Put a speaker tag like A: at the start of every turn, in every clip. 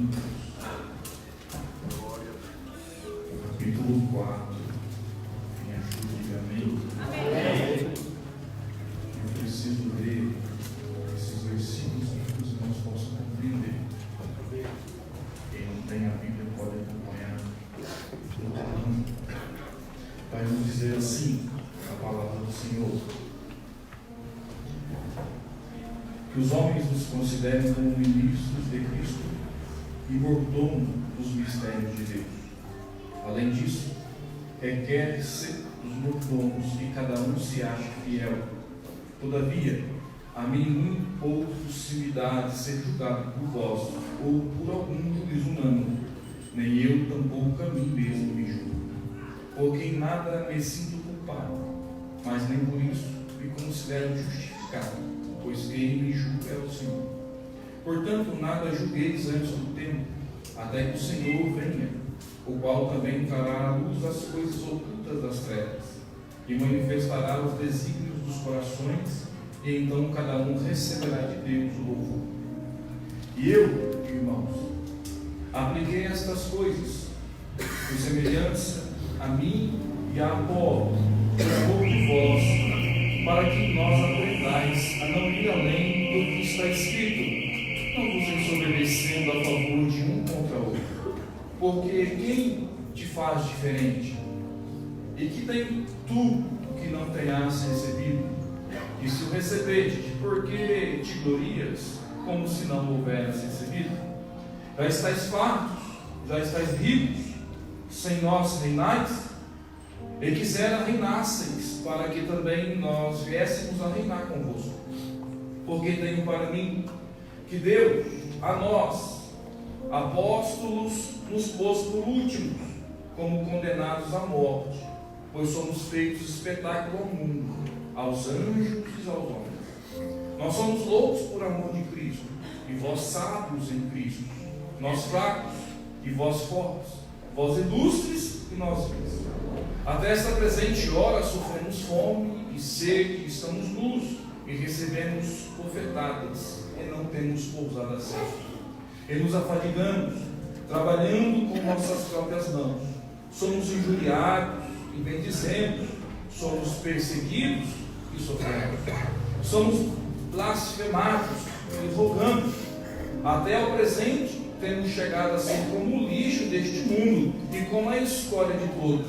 A: Coríntios, capítulo 4. Quem ajuda, diga amém.
B: Amém.
A: Eu preciso ler esses versículos para que os irmãos possam compreender. Quem não tem a Bíblia pode acompanhar. Vai nos dizer assim a palavra do Senhor: que os homens nos considerem como ministros de Cristo e mordomos dos mistérios de Deus. Além disso, requer-se dos mordomos que cada um se ache fiel. Todavia, a mim muito pouco se me dá de ser julgado por vós ou por algum juiz humano, nem eu tampouco a mim mesmo me julgo, porque em nada me sinto culpado, mas nem por isso me considero justificado, pois quem me julga é o Senhor. Portanto, nada julgueis antes do tempo, até que o Senhor venha, o qual também trará à luz as coisas ocultas das trevas, e manifestará os desígnios dos corações, e então cada um receberá de Deus o louvor. E eu, irmãos, apliquei estas coisas, por semelhança a mim e a Apolo, por amor de vós, para que nós aprendais a não ir além do que está escrito, não vos ensoberbecendo a favor de um contra outro. Porque quem te faz diferente? E que tem tu que não tenhas recebido? E se o recebedes, por que te glorias, como se não houveras recebido? Já estáis fartos, já estáis ricos, sem nós reinais? E quisera reinasseis, para que também nós viéssemos a reinar convosco. Porque tenho para mim que Deus, a nós, apóstolos, nos pôs por últimos, como condenados à morte, pois somos feitos espetáculo ao mundo, aos anjos e aos homens. Nós somos loucos por amor de Cristo, e vós sábios em Cristo, nós fracos e vós fortes, vós ilustres e nós vis. Até esta presente hora sofremos fome e sede, e estamos nus, e recebemos bofetadas, e não temos pousada certa. E nos afadigamos, trabalhando com nossas próprias mãos. Somos injuriados e bendizemos, somos perseguidos e sofremos. Somos blasfemados e rogamos. Até ao presente temos chegado a ser como o lixo deste mundo e como a escória de todos.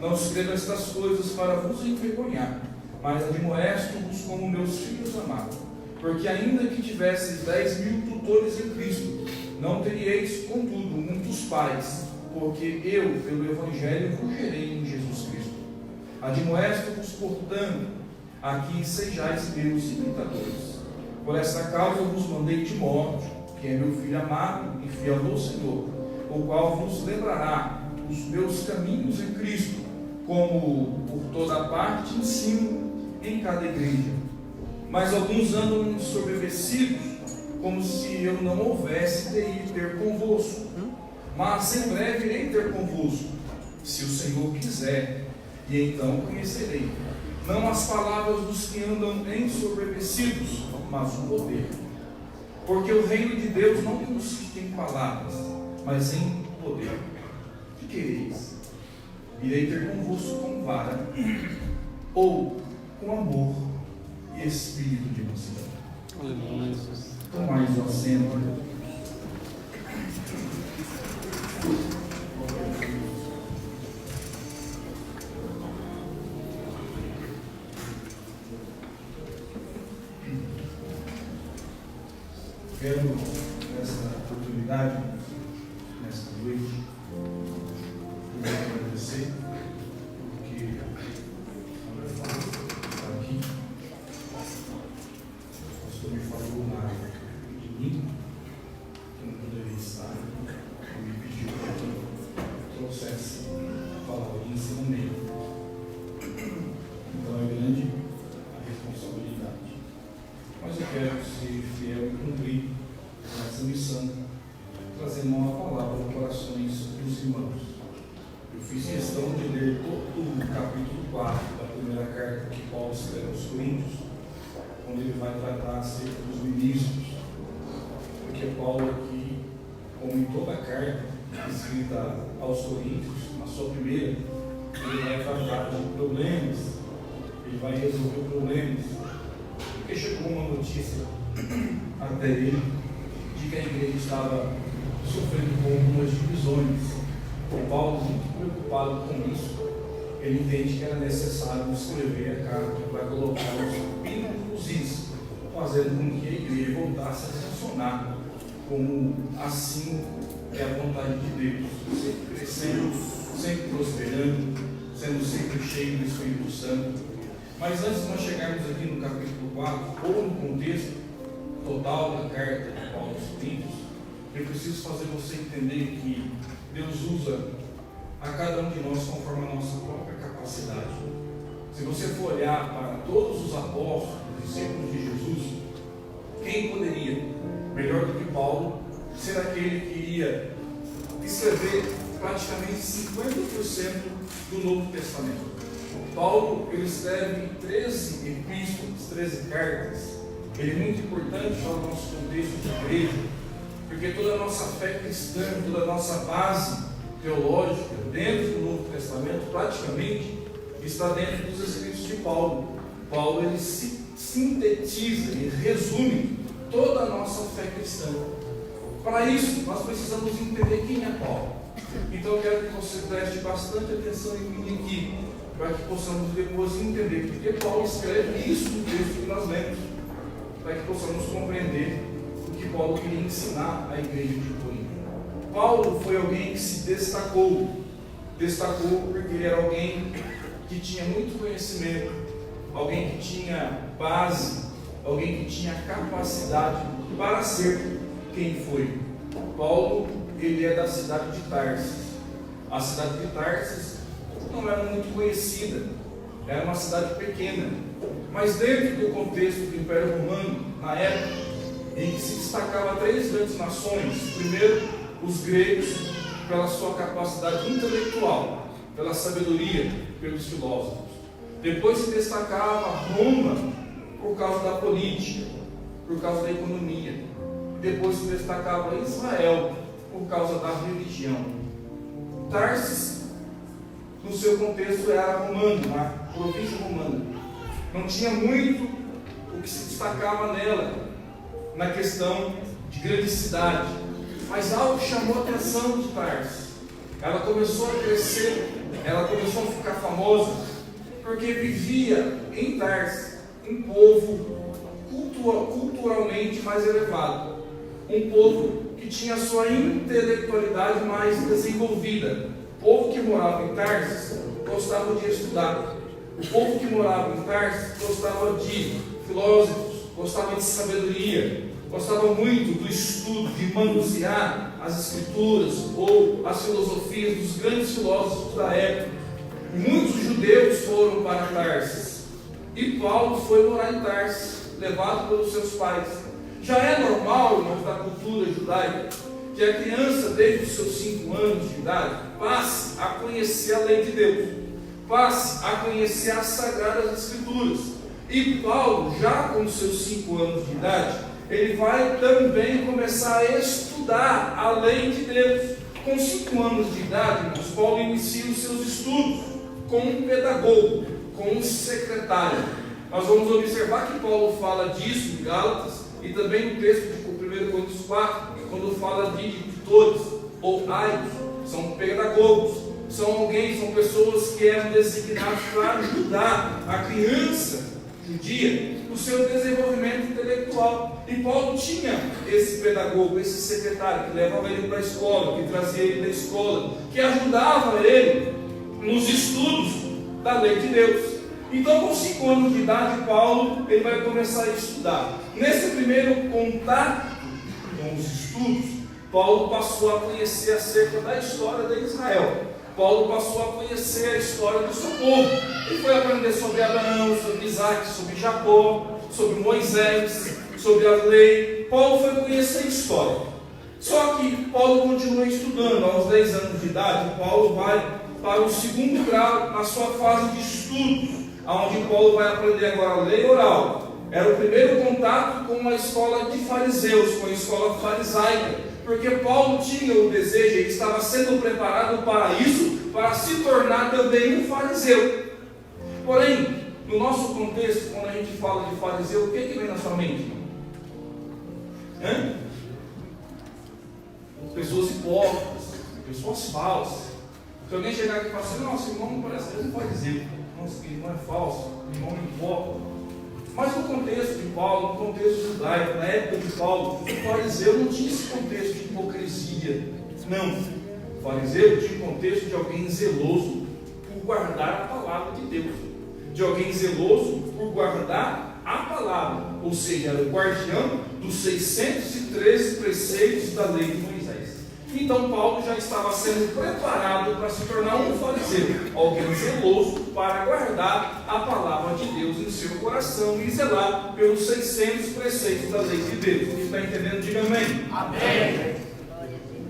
A: Não escrevo estas coisas para vos envergonhar, mas admoesto-vos como meus filhos amados. Porque ainda que tivesseis 10.000 tutores em Cristo, não teríeis, contudo, muitos pais, porque eu, pelo Evangelho, vos gerei em Jesus Cristo. Admoesto-vos, portanto, a que sejais meus imitadores. Por esta causa vos mandei Timóteo, que é meu filho amado e fiel do Senhor, o qual vos lembrará os meus caminhos em Cristo, como por toda parte ensino em cada igreja. Mas alguns andam ensoberbecidos, como se eu não houvesse de ir ter convosco. Mas em breve irei ter convosco, se o Senhor quiser, e então conhecerei, não as palavras dos que andam ensoberbecidos, mas o poder. Porque o reino de Deus não consiste em palavras, mas em poder. Que quereis? Irei ter convosco com vara, ou com amor e espírito de mansidão. Tomai o assento. Quero, nessa oportunidade, nesta noite, agradecer, porque a minha família está aqui. O pastor me falou de mim, que não poderia estar, e me pediu para que eu trouxesse a palavra de ensinamento. Então é grande a responsabilidade. Mas eu quero ser fiel e cumprir essa missão, trazendo uma palavra no corações dos irmãos. Eu fiz questão de ler todo o capítulo 4 da primeira carta que Paulo escreve aos Coríntios, onde ele vai tratar acerca dos ministros, porque Paulo aqui como em toda a carta escrita aos Coríntios, na sua primeira, ele vai tratar de problemas, ele vai resolver problemas, porque chegou uma notícia até ele de que a igreja estava sofrendo com algumas divisões. O Paulo, muito preocupado com isso, ele entende que era necessário escrever a carta para colocar os pingos nos is, fazendo com que a igreja voltasse a funcionar como assim é a vontade de Deus, sempre crescendo, sempre prosperando, sendo sempre cheio do Espírito Santo. Mas antes de nós chegarmos aqui no capítulo 4, ou no contexto total da carta de Paulo aos Coríntios, eu preciso fazer você entender que Deus usa a cada um de nós conforme a nossa própria capacidade. Se você for olhar para todos os apóstolos, discípulos de Jesus, quem poderia, melhor do que Paulo, ser aquele que iria escrever praticamente 50% do Novo Testamento? Paulo, ele escreve 13 epístolas, 13 cartas. Ele é muito importante para o nosso contexto de igreja, porque toda a nossa fé cristã, toda a nossa base teológica dentro do Novo Testamento, praticamente, está dentro dos escritos de Paulo. Paulo, ele sintetiza, ele resume toda a nossa fé cristã. Para isso, nós precisamos entender quem é Paulo. Então, eu quero que você preste bastante atenção em mim aqui, para que possamos depois entender porque Paulo escreve isso no texto que nós lemos, para que possamos compreender o que Paulo queria ensinar à igreja de Corinto. Paulo foi alguém que se destacou porque ele era alguém que tinha muito conhecimento, alguém que tinha base, alguém que tinha capacidade para ser quem foi. Paulo, ele é da cidade de Tarsis. A cidade de Tarsis não era muito conhecida, era uma cidade pequena, mas dentro do contexto do Império Romano, na época, em que se destacava 3 grandes nações. Primeiro, os gregos, pela sua capacidade intelectual, pela sabedoria, pelos filósofos. Depois se destacava Roma por causa da política, por causa da economia. Depois se destacava Israel por causa da religião. Tarsis, no seu contexto, era romano, uma província romana. Não tinha muito o que se destacava nela, na questão de grande cidade. Mas algo chamou a atenção de Tarsis. Ela começou a crescer, ela começou a ficar famosa, porque vivia em Tarsis um povo culturalmente mais elevado, um povo que tinha sua intelectualidade mais desenvolvida. O povo que morava em Tarsis gostava de estudar. O povo que morava em Tarsis gostava de filósofos, gostava de sabedoria, gostava muito do estudo, de manusear as escrituras ou as filosofias dos grandes filósofos da época. Muitos judeus foram para Tarsis e Paulo foi morar em Tarsis, levado pelos seus pais. Já é normal, irmãos, da cultura judaica, que a criança, desde os seus 5 anos de idade, passe a conhecer a lei de Deus, passe a conhecer as Sagradas Escrituras. E Paulo, já com os seus 5 anos de idade, ele vai também começar a estudar a lei de Deus. Com 5 anos de idade, irmãos, Paulo inicia os seus estudos como um pedagogo, como um secretário. Nós vamos observar que Paulo fala disso em Gálatas e também no texto de 1 Coríntios 4, quando fala de tutores ou aibos, são pedagogos, são pessoas que eram designadas para ajudar a criança judia no seu desenvolvimento intelectual. E Paulo tinha esse pedagogo, esse secretário que levava ele para a escola, que trazia ele da escola, que ajudava ele nos estudos da lei de Deus. Então, com 5 anos de idade, Paulo ele vai começar a estudar. Nesse primeiro contato com os estudos, Paulo passou a conhecer acerca da história de Israel. Paulo passou a conhecer a história do seu povo. Ele foi aprender sobre Abraão, sobre Isaac, sobre Jacó, sobre Moisés, sobre a lei. Paulo foi conhecer a história. Só que Paulo continua estudando. Aos 10 anos de idade, Paulo vai para o 2º grau na sua fase de estudos, onde Paulo vai aprender agora a lei oral, era o primeiro contato com a escola de fariseus, com a escola farisaica, porque Paulo tinha o desejo, ele estava sendo preparado para isso, para se tornar também um fariseu. Porém, no nosso contexto, quando a gente fala de fariseu, o que vem na sua mente? Pessoas hipócritas, pessoas falsas. Se alguém chegar aqui e falar assim, nossa, irmão não parece que é um fariseu, nossa, que irmão é falso, irmão é hipócrita. Mas no contexto de Paulo, no contexto judaico, na época de Paulo, o fariseu não tinha esse contexto de hipocrisia. Não. O fariseu tinha o contexto de alguém zeloso por guardar a palavra de Deus. De alguém zeloso por guardar a palavra. Ou seja, era o guardião dos 613 preceitos da lei de Moisés. Então Paulo já estava sendo preparado para se tornar um fariseu, alguém zeloso para guardar a palavra de Deus em seu coração e zelar pelos 600 preceitos da lei de Deus. Quem está entendendo, diga amém. Amém.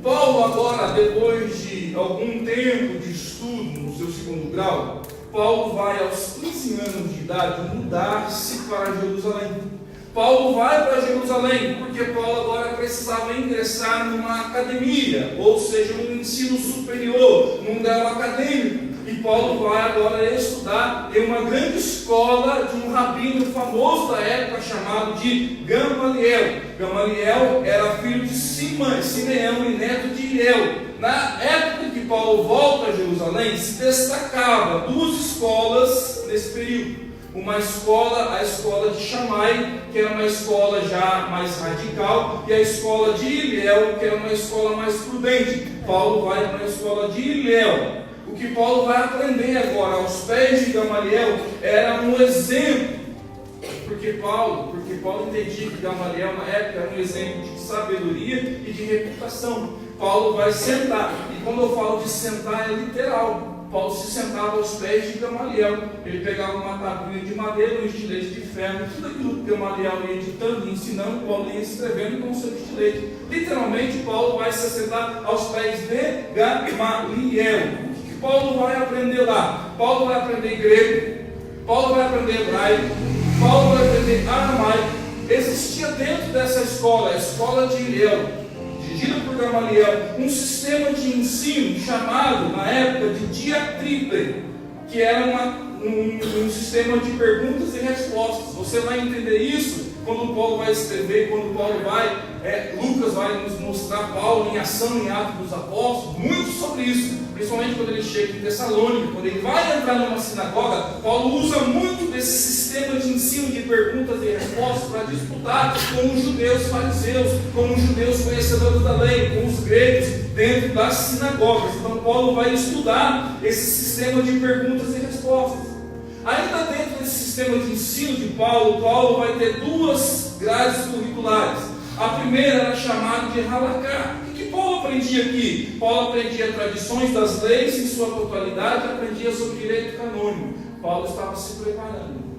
A: Paulo agora, depois de algum tempo de estudo no seu segundo grau, Paulo vai aos 15 anos de idade mudar-se para Jerusalém. Paulo vai para Jerusalém, porque Paulo agora precisava ingressar numa academia, ou seja, num ensino superior, num grau acadêmico. E Paulo vai agora estudar em uma grande escola de um rabino famoso da época, chamado de Gamaliel. Gamaliel era filho de Simeão e neto de Iriel. Na época em que Paulo volta a Jerusalém, se destacava duas escolas nesse período. Uma escola, a escola de Shammai, que era uma escola já mais radical, e a escola de Hillel, que era uma escola mais prudente. Paulo vai para a escola de Hillel. O que Paulo vai aprender agora aos pés de Gamaliel era um exemplo, porque Paulo entendia que Gamaliel na época era um exemplo de sabedoria e de reputação. Paulo vai sentar, e quando eu falo de sentar é literal. Paulo se sentava aos pés de Gamaliel. Ele pegava uma tabuinha de madeira, um estilete de ferro, tudo aquilo que Gamaliel ia editando e ensinando, Paulo ia escrevendo com o seu estilete. Literalmente, Paulo vai se sentar aos pés de Gamaliel. O que Paulo vai aprender lá? Paulo vai aprender grego, Paulo vai aprender hebraico, Paulo vai aprender aramaico. Existia dentro dessa escola, a escola de Hillel, dirigido por Gamaliel, um sistema de ensino chamado, na época, de diatribe, que era um sistema de perguntas e respostas. Você vai entender isso quando Paulo vai escrever, quando Paulo Lucas vai nos mostrar Paulo em ação, em Atos dos Apóstolos, muito sobre isso, principalmente quando ele chega em Tessalônica, quando ele vai entrar numa sinagoga. Paulo usa muito desse sistema de ensino de perguntas e respostas para disputar com os judeus fariseus, com os judeus conhecedores da lei, com os gregos dentro das sinagogas. Então Paulo vai estudar esse sistema de perguntas e respostas. Ainda dentro desse sistema de ensino de Paulo, Paulo vai ter duas grades curriculares. A primeira era chamada de Halaká. O que Paulo aprendia aqui? Paulo aprendia tradições das leis em sua totalidade, aprendia sobre direito canônico. Paulo estava se preparando.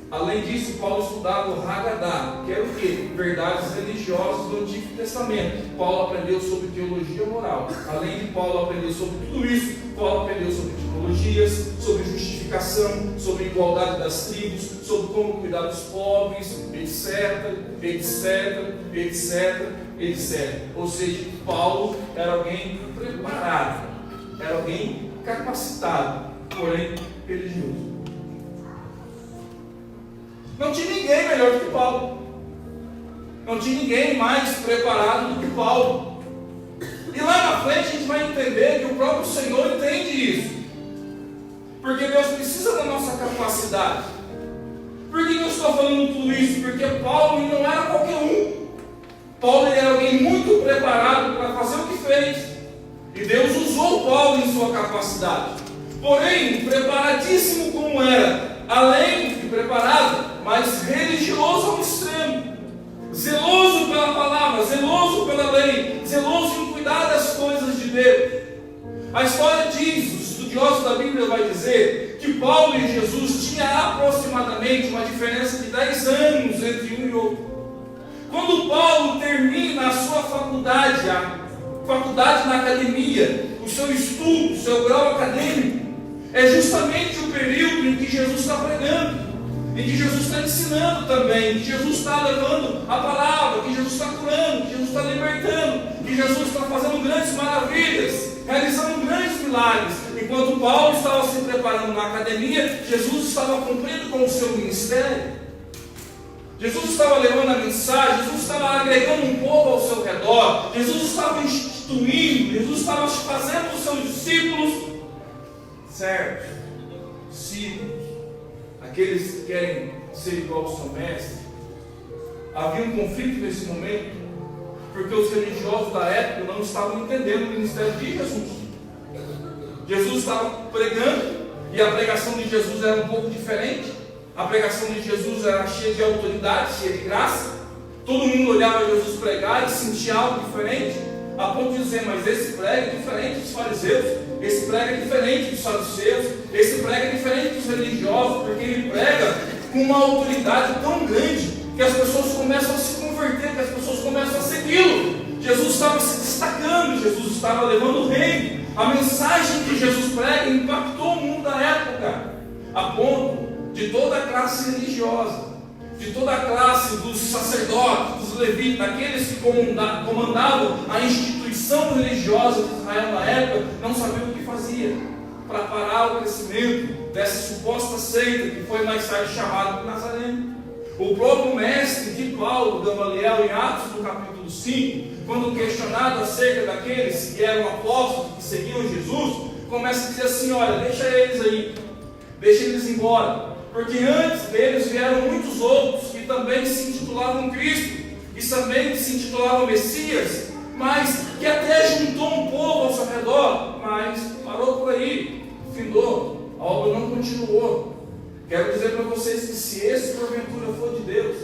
A: Além disso, Paulo estudava o Haggadah, que era o quê? Verdades religiosas do Antigo Testamento. Paulo aprendeu sobre teologia moral. Além de Paulo aprender sobre tudo isso, Paulo aprendeu sobre tipologias, sobre justificação, sobre igualdade das tribos, sobre como cuidar dos pobres, etc, etc, etc, etc. Ou seja, Paulo era alguém preparado, era alguém capacitado, porém religioso. Não tinha ninguém melhor do que Paulo. Não tinha ninguém mais preparado do que Paulo. E lá na frente a gente vai entender que o próprio Senhor entende isso. Porque Deus precisa da nossa capacidade. Por que eu estou falando tudo isso? Porque Paulo não era qualquer um. Paulo era alguém muito preparado para fazer o que fez. E Deus usou Paulo em sua capacidade. Porém, preparadíssimo como era, além de preparado, mas religioso ao extremo, zeloso pela palavra, zeloso pela lei, zeloso em cuidar das coisas de Deus. A história diz, os estudiosos da Bíblia vai dizer, que Paulo e Jesus tinham aproximadamente uma diferença de 10 anos entre um e outro. Quando Paulo termina a sua faculdade, a faculdade na academia, o seu estudo, o seu grau acadêmico, é justamente o período em que Jesus está pregando. em que Jesus está ensinando também, que Jesus está levando a palavra, que Jesus está curando, que Jesus está libertando, que Jesus está fazendo grandes maravilhas, realizando grandes milagres. Enquanto Paulo estava se preparando na academia, Jesus estava cumprindo com o seu ministério. Jesus estava levando a mensagem, Jesus estava agregando um povo ao seu redor, Jesus estava instituindo, Jesus estava fazendo os seus discípulos certos, discípulos, aqueles que querem ser igual ao seu mestre. Havia um conflito nesse momento, porque os religiosos da época não estavam entendendo o ministério de Jesus. Jesus estava pregando, e a pregação de Jesus era um pouco diferente. A pregação de Jesus era cheia de autoridade, cheia de graça. Todo mundo olhava Jesus pregar e sentia algo diferente, a ponto de dizer: mas esse prega é diferente dos fariseus, esse prega é diferente dos saduceus, esse prega é diferente dos religiosos, porque ele prega com uma autoridade tão grande que as pessoas começam a se converter, que as pessoas começam a segui-lo. Jesus estava se destacando, Jesus estava levando o reino. A mensagem que Jesus prega impactou o mundo da época, a ponto de toda a classe religiosa, de toda a classe dos sacerdotes, dos levitas, daqueles que comandavam a instituição religiosa de Israel na época, não sabiam o que fazia para parar o crescimento dessa suposta seita que foi mais tarde chamada de Nazareno. O próprio mestre de Paulo, Gamaliel, em Atos do capítulo 5, quando questionado acerca daqueles que eram apóstolos, que seguiam Jesus, começa a dizer assim: olha, deixa eles aí, deixa eles embora, porque antes deles vieram muitos outros que também se intitulavam Cristo, e também se intitulavam Messias, mas que até juntou um povo ao seu redor, mas parou por aí, findou, a obra não continuou. Quero dizer para vocês que se esse porventura for de Deus,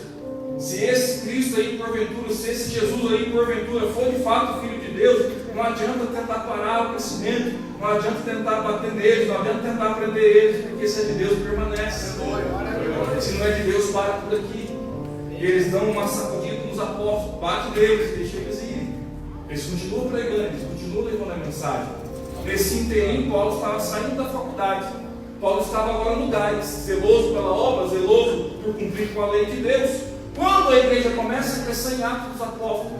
A: se esse Cristo aí porventura, se esse Jesus aí porventura for de fato Filho de Deus, não adianta tentar parar o crescimento, não adianta tentar bater neles, não adianta tentar prender eles, porque se é de Deus permanece. Se não é de Deus, para por aqui. E eles dão uma sacudida nos apóstolos, bate neles, deixa eles irem. Eles continuam pregando, eles continuam levando a mensagem. Nesse interim, Paulo estava saindo da faculdade. Paulo estava agora no gás, zeloso pela obra, zeloso por cumprir com a lei de Deus. Quando a igreja começa a crescer em Atos dos Apóstolos,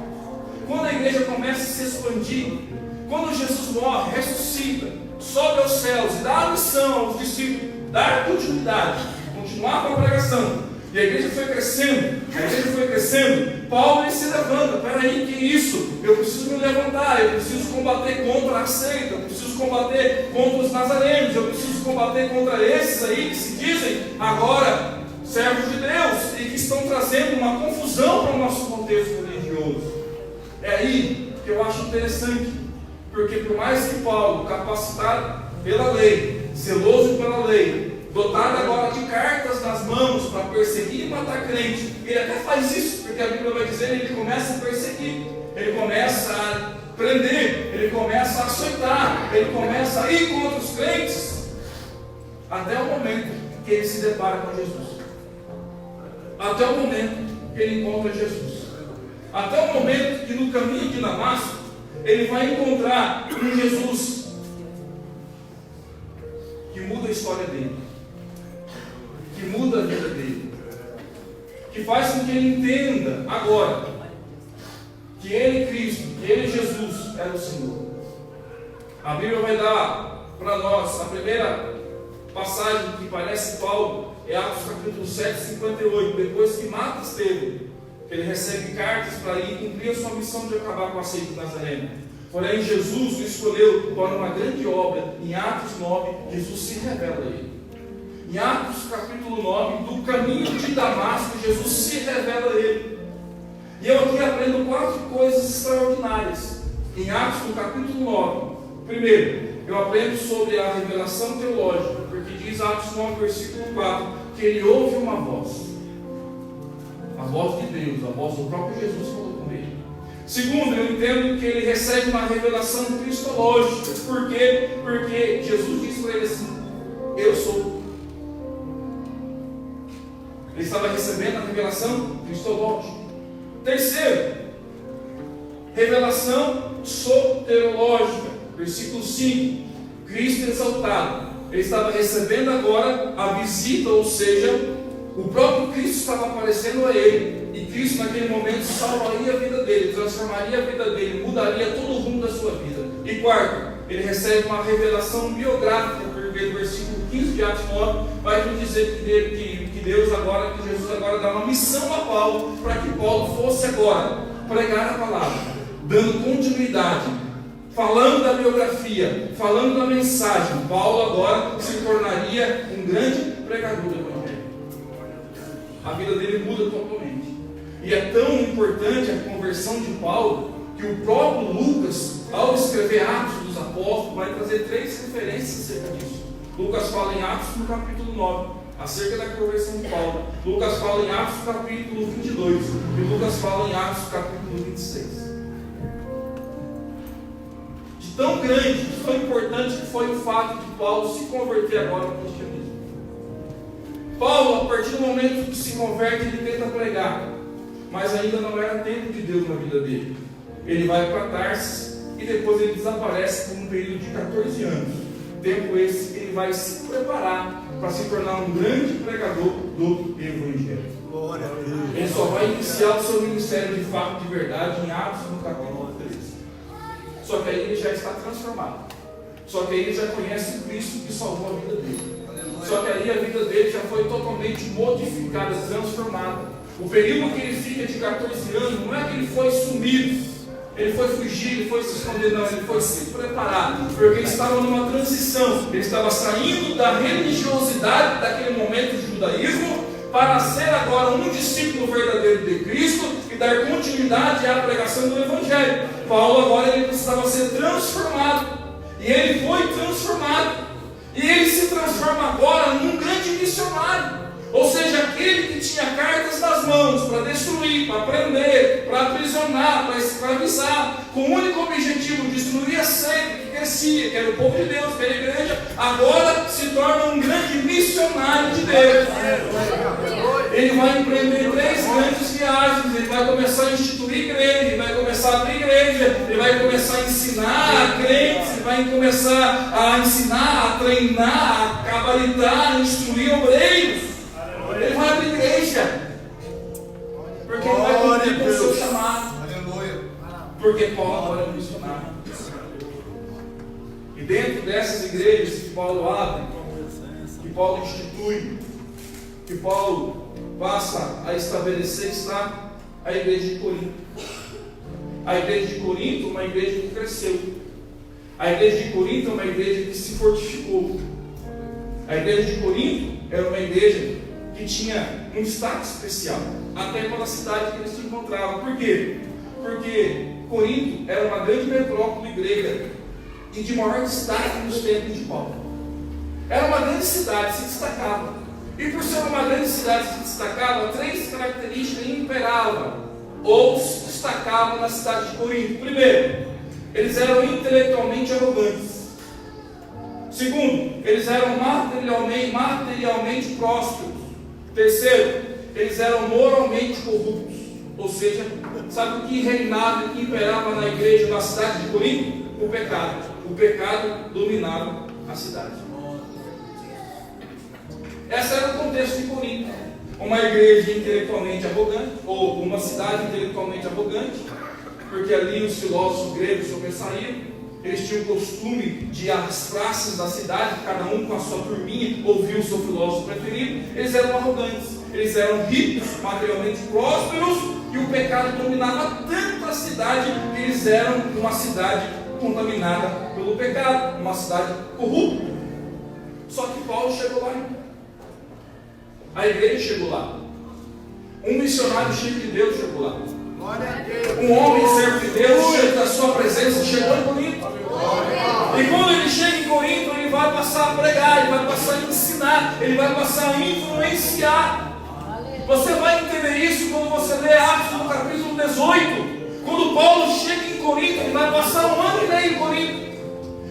A: quando a igreja começa a se expandir, quando Jesus morre, ressuscita, sobe aos céus e dá a missão aos discípulos, dar continuidade, continuar com a pregação, e a igreja foi crescendo, Paulo se levanta: peraí, que isso? Eu preciso me levantar, eu preciso combater contra a seita, eu preciso combater contra os nazarenos, eu preciso combater contra esses aí que se dizem agora servos de Deus e que estão trazendo uma confusão para o nosso contexto religioso. É aí que eu acho interessante, porque por mais que Paulo, capacitado pela lei, zeloso pela lei, dotado agora de cartas nas mãos para perseguir e matar crente, ele até faz isso, porque a Bíblia vai dizer que ele começa a perseguir, ele começa a prender, ele começa a açoitar, ele começa a ir contra os crentes, até o momento que ele se depara com Jesus, até o momento que ele encontra Jesus, até o momento que no caminho de Damasco ele vai encontrar um Jesus que muda a história dele, que muda a vida dele, que faz com que ele entenda agora que ele, Cristo, que ele, Jesus, era o Senhor. A Bíblia vai dar para nós a primeira passagem que parece Paulo, é Atos capítulo 7, 58, depois que mata Estevão, que ele recebe cartas para ir cumprir a sua missão de acabar com a seita de Nazareno. Porém, Jesus o escolheu para uma grande obra. Em Atos 9, Jesus se revela a ele. Em Atos capítulo 9, do caminho de Damasco, Jesus se revela a ele. E eu aqui aprendo 4 coisas extraordinárias. Em Atos no capítulo 9, primeiro, eu aprendo sobre a revelação teológica, porque diz Atos 9, versículo 4, que ele ouve uma voz. A voz de Deus, a voz do próprio Jesus falou com ele. Segundo, eu entendo que ele recebe uma revelação cristológica. Por quê? Porque Jesus disse para ele assim: eu sou. Ele estava recebendo a revelação cristológica. Terceiro, revelação soterológica. Versículo 5. Cristo exaltado. Ele estava recebendo agora a visita, ou seja, o próprio Cristo estava aparecendo a ele, e Cristo naquele momento salvaria a vida dele, transformaria a vida dele, mudaria todo o rumo da sua vida. E quarto, ele recebe uma revelação biográfica, porque no versículo 15 de Atos 9 vai nos dizer que Deus agora, que Jesus agora dá uma missão a Paulo, para que Paulo fosse agora pregar a palavra, dando continuidade, falando da biografia, falando da mensagem. Paulo agora se tornaria um grande pregador do Evangelho. A vida dele muda totalmente. E é tão importante a conversão de Paulo, que o próprio Lucas, ao escrever Atos dos Apóstolos, vai trazer 3 referências acerca disso. Lucas fala em Atos no capítulo 9, acerca da conversão de Paulo. Lucas fala em Atos capítulo 22, e Lucas fala em Atos capítulo 26. De tão grande, de tão importante que foi o fato de Paulo se converter agora ao cristianismo. Paulo, a partir do momento que se converte, ele tenta pregar, mas ainda não era tempo de Deus na vida dele. Ele vai para Tarsis e depois ele desaparece por um período de 14 anos. Tempo esse que ele vai se preparar para se tornar um grande pregador do Evangelho. Ele só vai iniciar o seu ministério de fato, de verdade, em Atos no capítulo 13. Só que aí ele já está transformado. Só que aí ele já conhece o Cristo que salvou a vida dele. Só que aí a vida dele já foi totalmente modificada, transformada. O período que ele fica de 14 anos, não é que ele foi sumido, ele foi fugir, ele foi se esconder, não, ele foi se preparar, porque ele estava numa transição, ele estava saindo da religiosidade daquele momento do judaísmo, para ser agora um discípulo verdadeiro de Cristo e dar continuidade à pregação do Evangelho. Paulo agora ele precisava ser transformado, e ele foi transformado, e ele se transforma agora num grande missionário. Ou seja, aquele que tinha cartas nas mãos para destruir, para prender, para aprisionar, para escravizar, com o único objetivo de destruir a seita que crescia, que era o povo de Deus, que era a igreja, agora se torna um grande missionário de Deus. Ele vai empreender 3 grandes viagens, ele vai começar a instituir igreja, ele vai começar a abrir igreja, ele vai começar a ensinar a crentes, ele vai começar a ensinar, a treinar, a cabalitar, a instruir obreiros. Ele vai abrir igreja, porque ele vai cumprir com o seu chamado. Porque Paulo agora é um missionário. E dentro dessas igrejas que Paulo abre, que Paulo institui, que Paulo passa a estabelecer, está a igreja de Corinto. A igreja de Corinto é uma igreja que cresceu. A igreja de Corinto é uma igreja que se fortificou. A igreja de Corinto era uma igreja que tinha um destaque especial, até pela cidade que eles se encontravam. Por quê? Porque Corinto era uma grande metrópole grega e de maior destaque nos tempos de Paulo. Era uma grande cidade, se destacava. E por ser uma grande cidade que se destacava, 3 características imperavam ou se destacavam na cidade de Corinto. Primeiro, eles eram intelectualmente arrogantes. Segundo, eles eram materialmente prósperos. Terceiro, eles eram moralmente corruptos. Ou seja, sabe o que reinava e que imperava na igreja, na cidade de Corinto? O pecado. O pecado dominava a cidade. Esse era o contexto de Corinto. Uma igreja intelectualmente arrogante, ou uma cidade intelectualmente arrogante, porque ali os filósofos gregos sobressaíram. Eles tinham o costume de as praças da cidade, cada um com a sua turminha, ouvir o seu filósofo preferido. Eles eram arrogantes, eles eram ricos, materialmente prósperos, e o pecado dominava tanto a cidade que eles eram uma cidade contaminada pelo pecado, uma cidade corrupta. Só que Paulo chegou lá, a igreja chegou lá, um missionário cheio de Deus chegou lá, um homem servo de Deus, cheio da sua presença, chegou em Corinto. E quando ele chega em Corinto, ele vai passar a pregar, ele vai passar a ensinar, ele vai passar a influenciar. Você vai entender isso quando você lê Atos no capítulo 18. Quando Paulo chega em Corinto, ele vai passar 1 ano e meio em Corinto.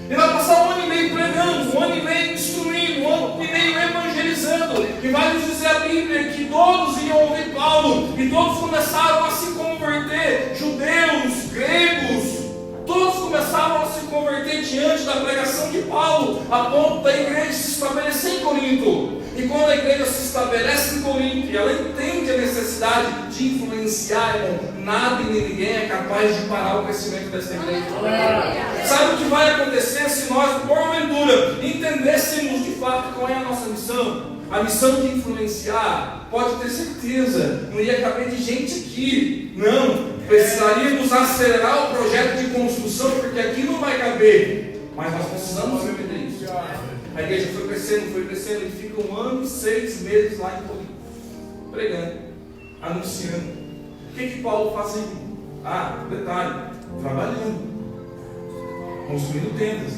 A: Ele vai passar 1 ano e meio pregando, 1 ano e meio instruindo, 1 ano e meio evangelizando. E vai nos dizer a Bíblia que todos iam ouvir Paulo, e todos começaram a se converter, judeus, gregos, todos começaram a se converter diante da pregação de Paulo, a ponto da igreja se estabelecer em Corinto. E quando a igreja se estabelece em Corinto e ela entende a necessidade de influenciar, irmão, nada e nem ninguém é capaz de parar o crescimento dessa igreja. Sabe o que vai acontecer se nós, porventura, entendêssemos de fato qual é a nossa missão? A missão de influenciar, pode ter certeza, não ia caber de gente aqui. Não, precisaríamos acelerar o projeto de construção, porque aqui não vai caber. Mas nós precisamos entender isso. A igreja foi crescendo, e fica 1 ano e 6 meses lá em Corinto, pregando, anunciando. O que Paulo fazia? Detalhe, trabalhando, construindo tendas,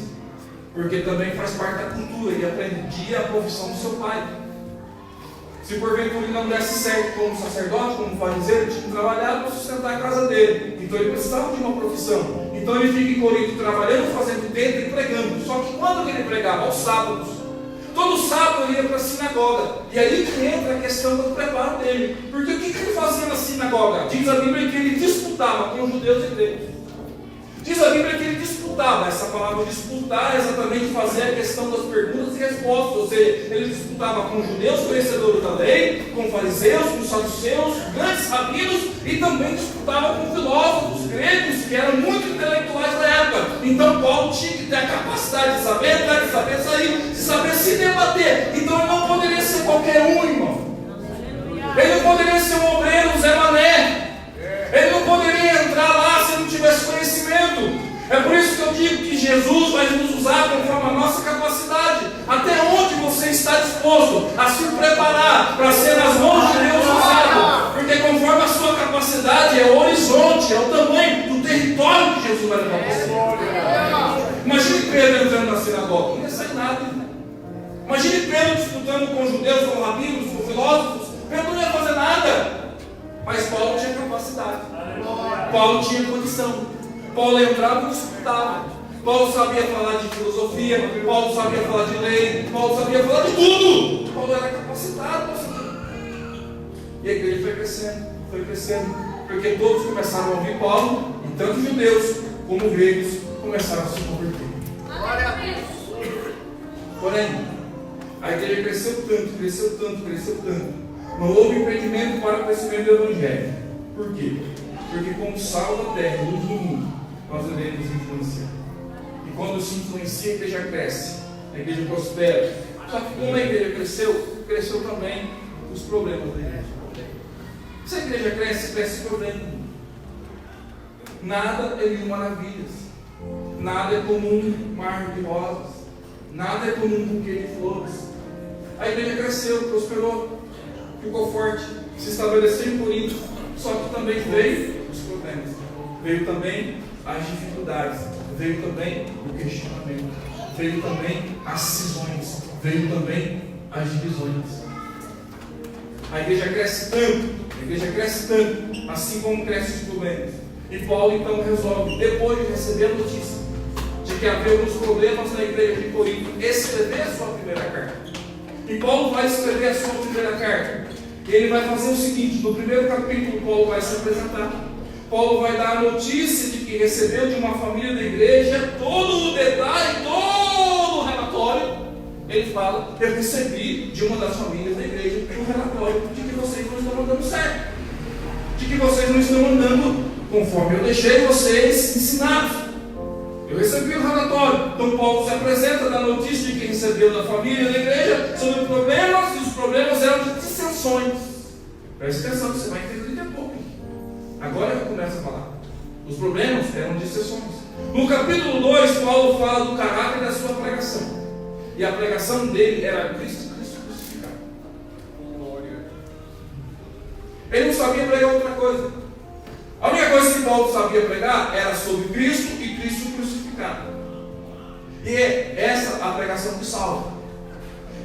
A: porque também faz parte da cultura, ele aprendia a profissão do seu pai. Se porventura ele não desse certo como sacerdote, como fariseu, ele tinha que trabalhar para sustentar a casa dele. Então ele precisava de uma profissão. Então ele fica em Corinto trabalhando, fazendo tenda e pregando. Só que quando ele pregava? Aos sábados. Todo sábado ele ia para a sinagoga. E aí que entra a questão do preparo dele. Porque o que ele fazia na sinagoga? Diz a Bíblia que ele disputava com os judeus e gregos. Diz a Bíblia que ele disputava. Essa palavra disputar é exatamente fazer a questão das perguntas e respostas. Ou seja, ele disputava com judeus conhecedores da lei, com fariseus, com saduceus, grandes rabinos, e também disputava com filósofos gregos que eram muito intelectuais da época. Então Paulo tinha que ter a capacidade de saber entrar, de saber sair, de saber se debater. Então ele não poderia ser qualquer um, irmão. Ele não poderia ser um obreiro, Zé Mané. Ele não poderia entrar lá se não tivesse conhecimento. É por isso que eu digo que Jesus vai nos usar conforme a nossa capacidade. Até onde você está disposto a se preparar para ser nas mãos de Deus usado? Porque conforme a sua capacidade é o horizonte, é o tamanho do território que Jesus vai levar para você. Imagine Pedro entrando na sinagoga, não ia sair nada. Imagine Pedro disputando com judeus, com rabinos, com filósofos. Pedro não ia fazer nada. Mas Paulo tinha capacidade. Paulo tinha condição. Paulo entrava e disputava. Paulo sabia falar de filosofia. Paulo sabia falar de lei. Paulo sabia falar de tudo. Paulo era capacitado. E a igreja foi crescendo. Porque todos começaram a ouvir Paulo. E tanto judeus como gregos começaram a se converter. Porém, a igreja cresceu tanto. Não houve impedimento para o crescimento do Evangelho. Por quê? Porque como sal da terra, luz do mundo, nós devemos influenciar. E quando se influencia, a igreja cresce, a igreja prospera. Só que como a igreja cresceu também os problemas da igreja. Se a igreja cresce problema. Nada é mil maravilhas. Nada é como um mar de rosas. Nada é como um buquê de flores. A igreja cresceu, prosperou, ficou forte, se estabeleceu em Corinto, só que também veio os problemas, veio também as dificuldades, veio também o questionamento, veio também as cisões, veio também as divisões. A igreja cresce tanto, assim como crescem os problemas. E Paulo então resolve, depois de receber a notícia de que havia alguns problemas na igreja de Corinto, escrever a sua primeira carta. E Paulo vai escrever a sua primeira carta. E ele vai fazer o seguinte: no primeiro capítulo, Paulo vai se apresentar. Paulo vai dar a notícia de que recebeu de uma família da igreja todo o detalhe, todo o relatório. Ele fala: eu recebi de uma das famílias da igreja um relatório de que vocês não estão andando certo, de que vocês não estão andando conforme eu deixei vocês ensinados. Eu recebi o relatório. Então Paulo se apresenta, dá notícia de que recebeu da família da igreja sobre problemas, e os problemas eram de dissensões. Preste atenção, você vai entender daqui a pouco. Agora eu começo a falar. Os problemas eram de dissensões. No capítulo 2, Paulo fala do caráter da sua pregação. E a pregação dele era Cristo crucificado. Ele não sabia pregar outra coisa. A única coisa que Paulo sabia pregar era sobre Cristo e Cristo crucificado. E é essa a pregação que salva.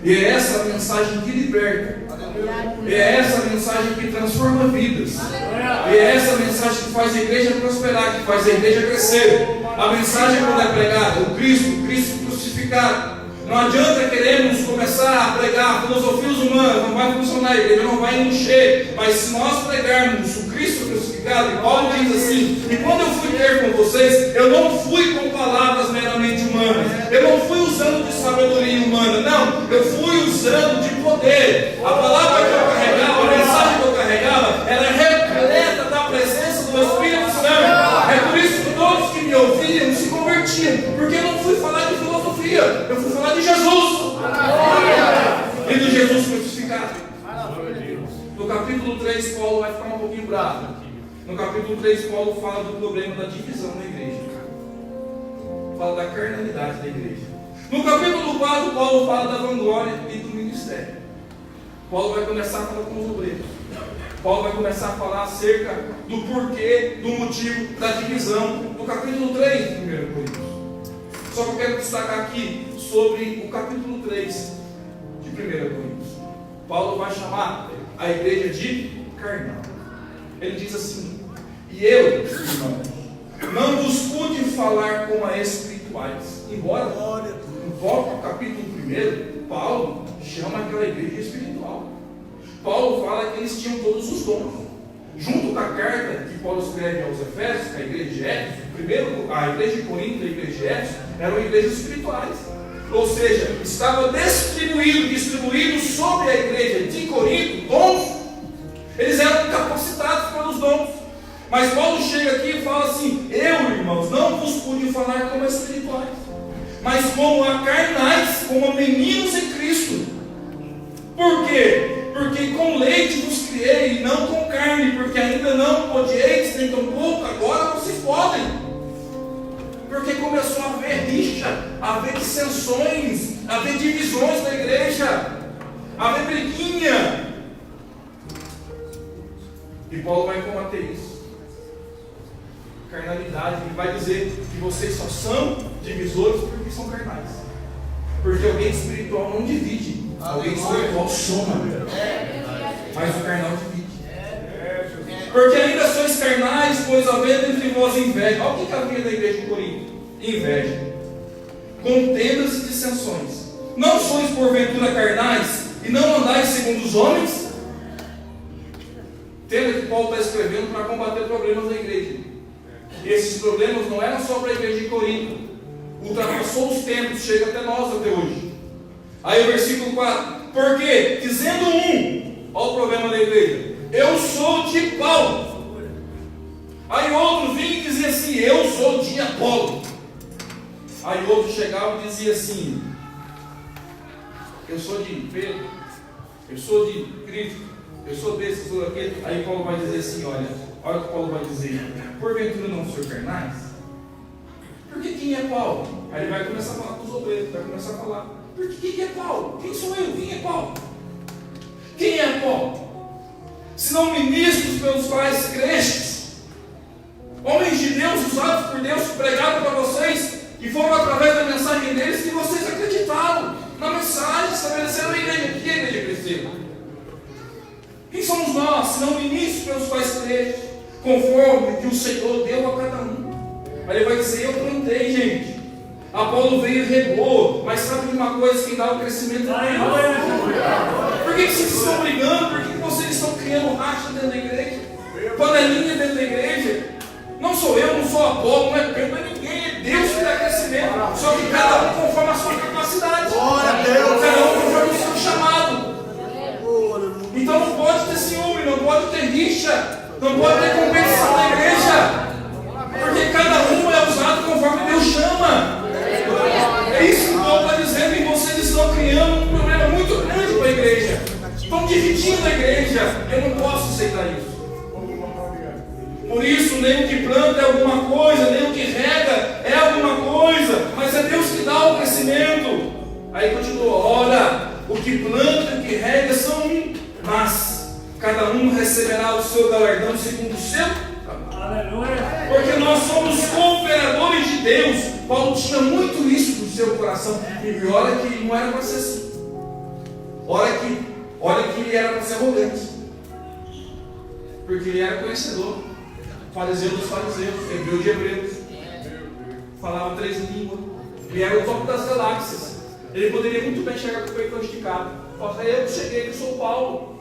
A: E é essa a mensagem que liberta. E é essa a mensagem que transforma vidas. E é essa a mensagem que faz a igreja prosperar, que faz a igreja crescer. A mensagem quando é pregada, o Cristo crucificado. Não adianta queremos começar a pregar filosofias humanas, não vai funcionar, a igreja não vai encher. Mas se nós pregarmos o Cristo crucificado, e Paulo diz assim: e quando eu fui ter com vocês, eu não fui com palavras meramente humanas, eu não fui usando de sabedoria humana, não, eu fui usando de poder. porque eu não fui falar de filosofia, eu fui falar de Jesus. E de Jesus crucificado. No capítulo 3, Paulo vai ficar um pouquinho bravo. No capítulo 3, Paulo fala do problema da divisão da igreja. Fala da carnalidade da igreja. No capítulo 4, Paulo fala da vanglória e do ministério. Paulo vai começar a falar com os obreiros. Paulo vai começar a falar acerca do porquê, do motivo da divisão. No capítulo 3 de 1 Coríntios. Só que eu quero destacar aqui sobre o capítulo 3 de 1 Coríntios. Paulo vai chamar a igreja de carnal. Ele diz assim: e eu, irmãos, não vos pude falar como a espirituais. Embora no próprio capítulo 1, Paulo chama aquela igreja espiritual. Paulo fala que eles tinham todos os dons. Junto com a carta que Paulo escreve aos Efésios, a igreja de Éfeso, primeiro a igreja de Corinto e a igreja de Éfeso eram igrejas espirituais. Ou seja, estava distribuído sobre a igreja de Corinto dons. Eles eram capacitados pelos dons. Mas Paulo chega aqui e fala assim: eu, irmãos, não vos pude falar como espirituais, mas como a carnais, como a meninos em Cristo. Por quê? Porque com leite vos criei, e não com carne, porque ainda não podieis, nem tampouco agora vocês podem. Porque começou a haver rixa, a haver dissensões, a haver divisões da igreja, a haver briguinha. E Paulo vai combater isso. Carnalidade, ele vai dizer que vocês só são divisores porque são carnais. Porque alguém espiritual não divide, alguém espiritual soma, mas o carnal divide. Porque ainda sois carnais, pois havendo entre vós inveja. Olha o que havia na igreja de Corinto: inveja, contendas e dissensões. Não sois porventura carnais e não andais segundo os homens? Entenda que Paulo está escrevendo para combater problemas da igreja. E esses problemas não eram só para a igreja de Corinto, ultrapassou os tempos, chega até nós até hoje. Aí o versículo 4: porque dizendo olha o problema da igreja, eu sou de Paulo. Aí outro vinha e dizia assim: eu sou de Apolo. Aí outro chegava e dizia assim: eu sou de Pedro, eu sou de Cristo, eu sou desse, eu sou daquele. Aí Paulo vai dizer assim: olha o que Paulo vai dizer: porventura não sois carnais? Porque quem é Paulo? Aí ele vai começar a falar com os obreiros, vai começar a falar: porque quem é Paulo? Quem sou eu? Quem é Paulo? Quem é Paulo? Se não ministros pelos quais crestes, homens de Deus, usados por Deus, pregaram para vocês, e foram através da mensagem deles que vocês acreditaram na mensagem, estabeleceram a igreja. Que a igreja cresceu? Quem somos nós, se não ministros pelos quais crestes, conforme que o Senhor deu a cada um? Aí ele vai dizer: eu plantei, gente. Apolo veio e regou, mas sabe de uma coisa, quem dá o crescimento é Deus. Por que vocês estão brigando? Por que vocês estão criando racha dentro da igreja? Panelinha dentro da igreja? Não sou eu, não sou Apolo, não é Pedro, não é ninguém, é Deus que dá crescimento. Só que cada um conforme a sua capacidade, cada um conforme o seu chamado. Então não pode ter ciúme, não pode ter rixa, não pode ter competição na igreja, porque cada um é usado conforme Deus chama. É isso que Paulo está dizendo, e vocês estão criando um problema muito grande para a igreja. Estão dividindo a igreja. Eu não posso aceitar isso. Por isso, nem o que planta é alguma coisa, nem o que rega é alguma coisa, mas é Deus que dá o crescimento. Aí continua: ora, o que planta e o que rega são um, mas cada um receberá o seu galardão segundo o seu trabalho. Porque nós somos cooperadores de Deus. Paulo tinha muito isso no seu coração. E olha que não era para ser assim. Olha que ele era para ser arrogante. Porque ele era conhecedor. Fariseu dos fariseus, hebreu de hebreus. Falava 3 línguas. Ele era o topo das galáxias. Ele poderia muito bem chegar com o peito esticado. Eu cheguei, que sou Paulo.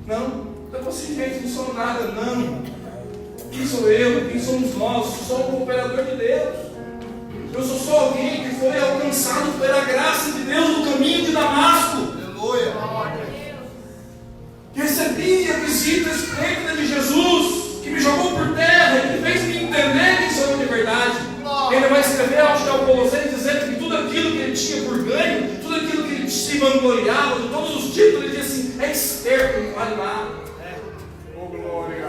A: Não, vocês gente não são nada, não. Quem sou eu? Quem somos nós? Eu sou um cooperador de Deus. Eu sou só alguém que foi alcançado pela graça de Deus no caminho de Damasco. Aleluia. Que recebi a visita esplêndida de Jesus, que me jogou por terra e que fez me entender quem sou eu de verdade. Ele vai escrever vê, acho que é o Colossenses, dizendo que tudo aquilo que ele tinha por ganho, tudo aquilo que ele se vangloriava, de todos os títulos, ele dizia assim: é esterco, não vale nada.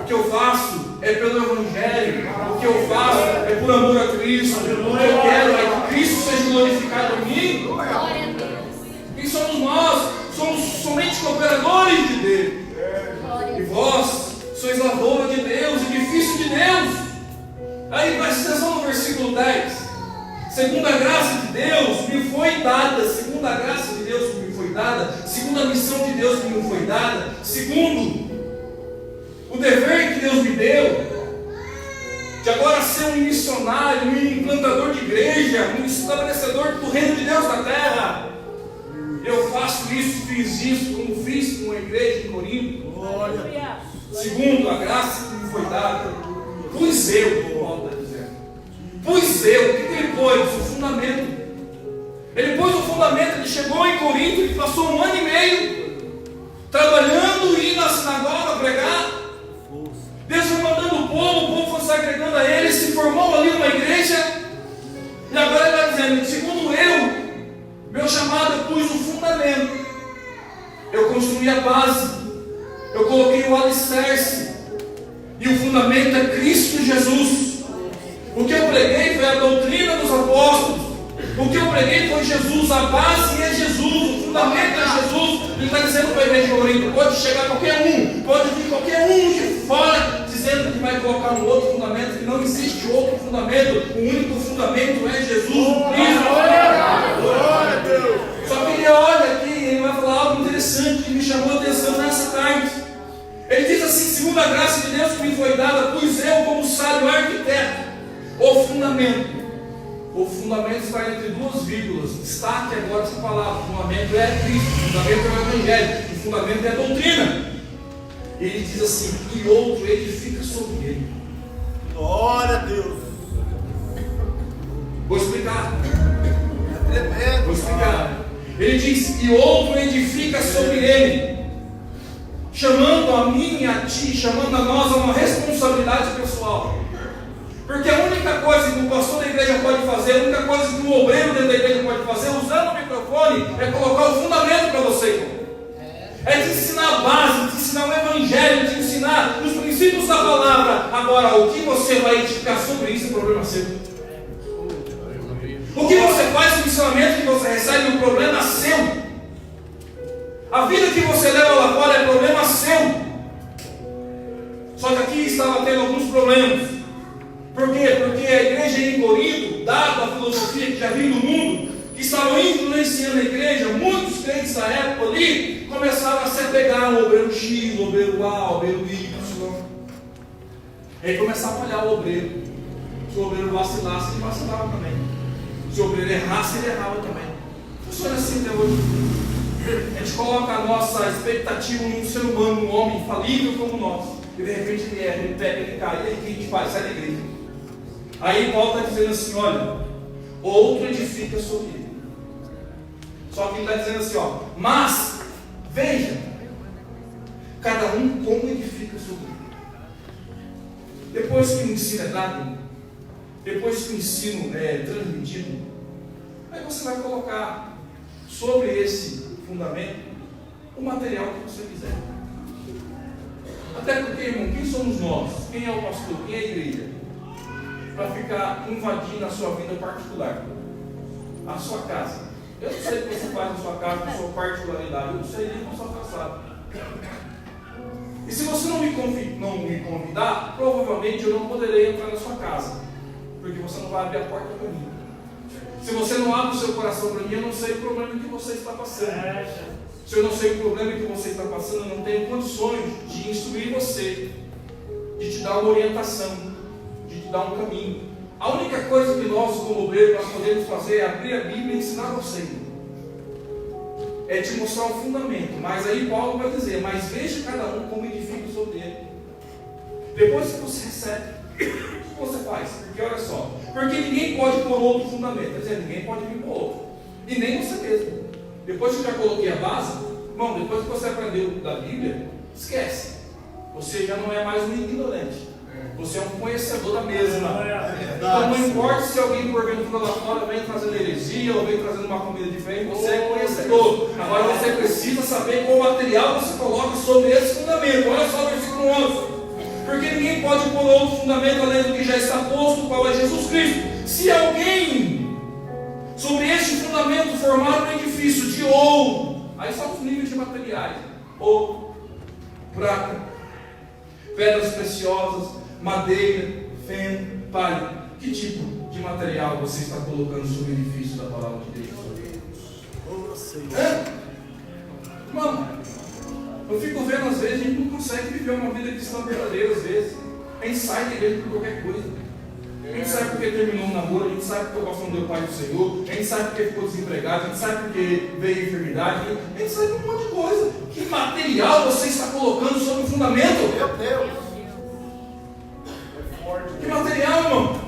A: O que eu faço é pelo Evangelho, o que eu faço é por amor a Cristo, o que eu quero é que Cristo seja glorificado em mim. Quem somos nós? Somos somente cooperadores de Deus. E vós sois lavoura de Deus, edifício de Deus. Aí presta atenção no versículo 10. Segundo a graça de Deus me foi dada, segundo a graça de Deus que me foi dada, segundo a missão de Deus que me foi dada, segundo o dever que Deus me deu, de agora ser um missionário, um implantador de igreja, um estabelecedor do reino de Deus na terra. Eu faço isso, fiz isso, como fiz com a igreja em Corinto. Segundo a graça que me foi dada, pus eu, Paulo está dizendo. Pus eu, o que ele pôs? O fundamento. Ele pôs o fundamento, ele chegou em Corinto, ele passou 1 ano e meio trabalhando, indo à sinagoga pregar. Deus foi mandando o povo foi se agregando a ele, se formou ali uma igreja. E agora ele está dizendo: segundo eu, meu chamado, eu pus o fundamento, eu construí a base, eu coloquei o alicerce, e o fundamento é Cristo Jesus. O que eu preguei foi a doutrina dos apóstolos, o que eu preguei foi Jesus, a base é Jesus, o fundamento é Jesus. Ele está dizendo para a igreja de Corinto: pode chegar qualquer um, pode vir qualquer um de fora, dizendo que vai colocar um outro fundamento, que não existe outro fundamento, o único fundamento é Jesus Cristo.
B: Glória a Deus.
A: Só que ele olha aqui e ele vai falar algo interessante que me chamou a atenção nessa tarde. Ele diz assim: segundo a graça de Deus que me foi dada, pus eu como sábio arquiteto o fundamento. O fundamento está entre duas vírgulas. Destaque agora essa palavra: o fundamento é Cristo, o fundamento é o Evangelho, o fundamento é a doutrina. Ele diz assim: e outro edifica sobre ele.
B: Glória a Deus.
A: Vou explicar.
B: É tremendo.
A: Vou explicar. Ele diz: e outro edifica sobre ele, chamando a mim e a ti, chamando a nós a uma responsabilidade pessoal. Porque a única coisa que o pastor da igreja pode fazer, a única coisa que o obreiro dentro da igreja pode fazer, usando o microfone, é colocar o fundamento para você, irmão. É te ensinar a base, te ensinar o Evangelho, te ensinar os princípios da palavra. Agora, o que você vai edificar sobre isso é problema seu. O que você faz com o ensinamento que você recebe é um problema seu. A vida que você leva lá fora é problema seu. Só que aqui estava tendo alguns problemas. Por quê? Porque a igreja em Corinto, dada a filosofia que já vinha do mundo, que estavam influenciando a igreja, muitos crentes da época ali começaram a se apegar ao obreiro X, obreiro A, obreiro Y. E aí começaram a olhar o obreiro. Se o obreiro vacilasse, ele vacilava também. Se o obreiro errasse, ele errava também. Funciona assim até hoje. A gente coloca a nossa expectativa num ser humano, um homem falível como nós. E de repente ele erra, ele pega, ele cai. E aí o que a gente faz? Sai da igreja. Aí Paulo está dizendo assim: olha, outro edifica sobre ele. Só que ele está dizendo assim: ó, mas veja, cada um como edifica sobre ele. Depois que o ensino é dado, depois que o ensino é transmitido, aí você vai colocar sobre esse fundamento o material que você quiser. Até porque, irmão, quem somos nós? Quem é o pastor? Quem é a igreja? Para ficar invadindo a sua vida particular, a sua casa. Eu não sei o que você faz na sua casa, na sua particularidade. Eu não sei nem na sua passada. E se você não me convidar, provavelmente eu não poderei entrar na sua casa, porque você não vai abrir a porta para mim. Se você não abre o seu coração para mim, eu não sei o problema que você está passando. Se eu não sei o problema que você está passando, eu não tenho condições de instruir você, de te dar uma orientação, de te dar um caminho. A única coisa que nós, como obreiros, nós podemos fazer é abrir a Bíblia e ensinar você. É te mostrar o fundamento. Mas aí Paulo vai dizer: mas veja cada um como edifica sobre ele. Depois que você recebe, o que você faz? Porque olha só, porque ninguém pode pôr outro fundamento. Quer dizer, ninguém pode vir por outro. E nem você mesmo. Depois que eu já coloquei a base, irmão, depois que você aprendeu da Bíblia, esquece. Você já não é mais um ignorante. Você é um conhecedor da mesma. Então não importa se alguém porventura lá fora vem trazendo heresia ou vem trazendo uma comida diferente, você é conhecedor. Agora você precisa saber qual material você coloca sobre esse fundamento. Olha só o versículo 11. Porque ninguém pode pôr outro fundamento além do que já está posto, qual é Jesus Cristo. Se alguém sobre este fundamento formar um edifício de ouro, aí são os níveis de materiais: ouro, prata, pedras preciosas, madeira, feno, palha. Que tipo de material você está colocando sobre o edifício da palavra de Deus? Irmão, eu fico vendo, às vezes, a gente não consegue viver uma vida cristã verdadeira, às vezes. A gente sai da igreja por qualquer coisa. A gente sabe porque terminou um namoro, a gente sabe porque o pastor não deu pai do Senhor, a gente sabe porque ficou desempregado, a gente sabe porque veio enfermidade, a gente sabe um monte de coisa. Que material você está colocando sobre o fundamento?
B: Meu Deus!
A: Que material, irmão?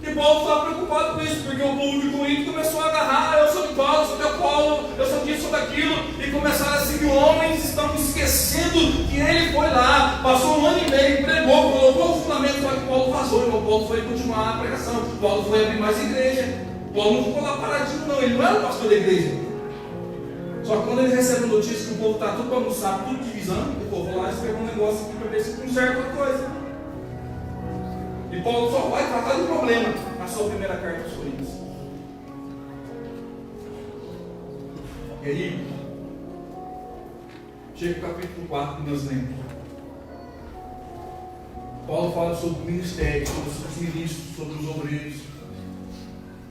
A: E Paulo está preocupado com isso, porque o povo de Corinto começou a agarrar: eu sou de Paulo, eu sou de Apolo, eu sou disso, sou daquilo, e começaram a seguir homens, estão esquecendo que ele foi lá, passou 1 ano e meio, pregou, colocou o fundamento, só que Paulo vazou, irmão. Paulo foi continuar a pregação, Paulo foi abrir mais igreja. Paulo não ficou lá paradinho, não, ele não era o pastor da igreja. Só que quando ele recebe a notícia que o povo está tudo bagunçado, tudo divisando, o povo lá escreveu um negócio aqui para ver se conserta outra coisa. E Paulo só vai tratar do problema na sua primeira carta aos Coríntios. E aí, chega o capítulo 4 que nós lemos. Paulo fala sobre o ministério, sobre os ministros, sobre os obreiros.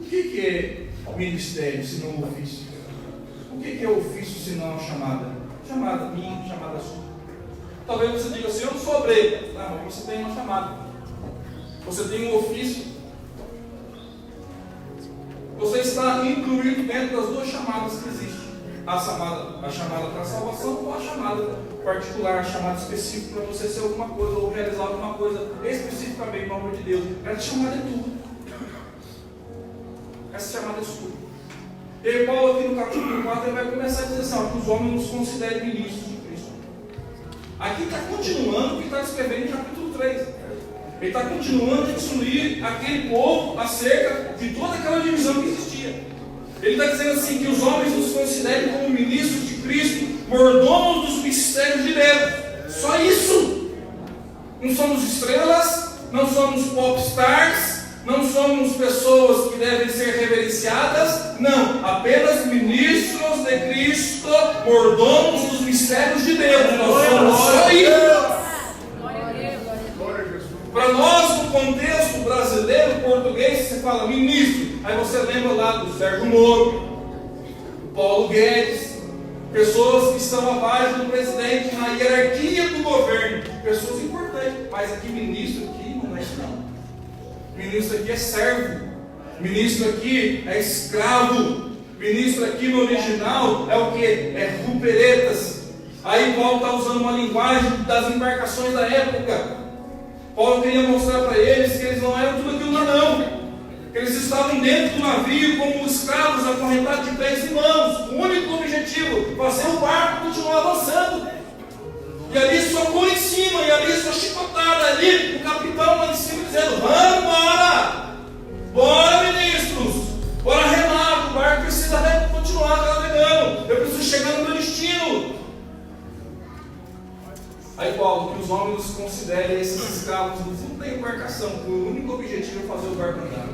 A: O que é ministério se não ofício? O que é ofício se não a chamada? Chamada minha, chamada sua. Talvez você diga assim: eu não sou obreiro. Não, mas você tem uma chamada. Você tem um ofício. Você está incluído dentro das duas chamadas que existem: a chamada para a salvação, ou a chamada particular, a chamada específica para você ser alguma coisa ou realizar alguma coisa especificamente no nome de Deus. Essa chamada é tua. Essa chamada é sua. E aí Paulo aqui no capítulo 4 ele vai começar a dizer assim: que os homens nos considerem ministros de Cristo. Aqui está continuando o que está descrevendo em capítulo 3. Ele está continuando a instruir aquele povo acerca de toda aquela divisão que existia. Ele está dizendo assim: que os homens nos considerem como ministros de Cristo, mordomos dos mistérios de Deus. Só isso. Não somos estrelas, não somos popstars, não somos pessoas que devem ser reverenciadas. Não, apenas ministros de Cristo, mordomos dos mistérios de Deus. Nós somos só isso. Para nós, no contexto brasileiro, português, você fala ministro, aí você lembra lá do Sérgio Moro, do Paulo Guedes, pessoas que estão abaixo do presidente na hierarquia do governo, pessoas importantes. Mas aqui ministro aqui não é isso não. Ministro aqui é servo, ministro aqui é escravo, ministro aqui no original é o que? É ruperetas. Aí Paulo está usando uma linguagem das embarcações da época. Paulo queria mostrar para eles que eles não eram tudo aquilo lá não. Que eles estavam dentro do navio como escravos acorrentados de pés e mãos. O único objetivo: fazer o barco continuar avançando. E ali sua cor em cima, e ali sua chicotada, ali o capitão lá em cima dizendo: vamos embora! Bora, ministros! Bora remar, o barco precisa continuar navegando. Eu preciso chegar no meu destino. Aí Paulo, que os homens nos considerem esses escravos no fundo da embarcação, com o único objetivo é fazer o barco andar.